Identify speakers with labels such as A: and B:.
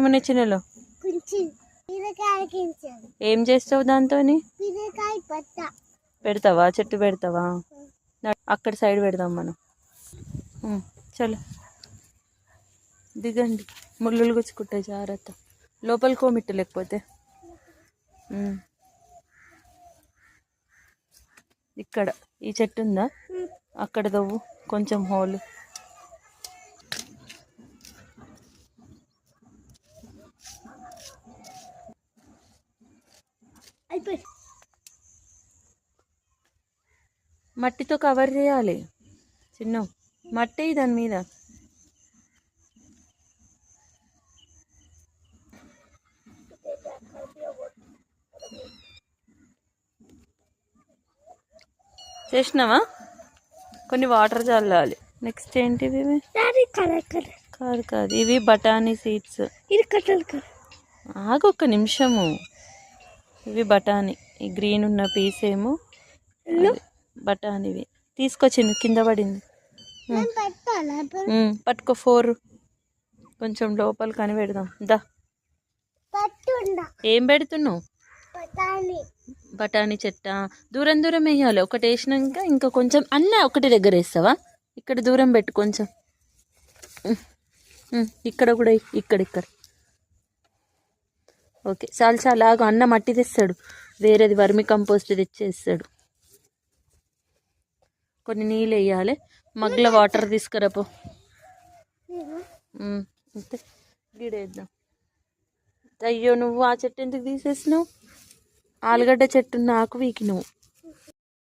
A: ఏమన్నా చిన్నలో ఏం చేస్తావు దాంతో? పెడతావా? చెట్టు పెడతావా? అక్కడ సైడ్ పెడదాం మనం. చలో దిగండి, ముళ్ళులు గుచ్చుకుంటాయి, జాగ్రత్త. లోపలికి కోమిట్టు లేకపోతే. ఇక్కడ ఈ చెట్టు ఉందా, అక్కడ దవ్వు కొంచెం హోల్. మట్టితో కవర్ చేయాలి చిన్న, మట్టి దాని మీద. చేసినావా? కొన్ని వాటర్ చల్లాలి. నెక్స్ట్ ఏంటివి? కాదు కాదు, ఇవి బఠానీ సీడ్స్. ఆగు ఒక్క నిమిషము. ఇవి బఠానీ, ఈ గ్రీన్ ఉన్న పీస్ ఏమో బఠానీవి. తీసుకొచ్చింది, కింద పడింది. పట్టుకో 4. కొంచెం లోపల కని పెడదాం దా. ఏం పెడుతున్నావు? బఠానీ చెట్ట. దూరం దూరం వేయాలి. ఒకటి వేసినాక ఇంకా కొంచెం అన్న ఒకటి దగ్గర వేస్తావా? ఇక్కడ దూరం పెట్టు కొంచెం. ఇక్కడ కూడా ఇక్కడ. ఓకే, చాలు చాలు. ఆగు, అన్న మట్టి తెస్తాడు, వేరేది వర్మి కంపోస్ట్ తెచ్చేస్తాడు. కొన్ని నీళ్ళు వేయాలి. మగ్గుల వాటర్ తీసుకురాపో. అంతే, గిడేద్దాం. అయ్యో, నువ్వు ఆ చెట్టు ఎందుకు తీసేసినావు? ఆలుగడ్డ చెట్టున్న ఆకు వీకినావు.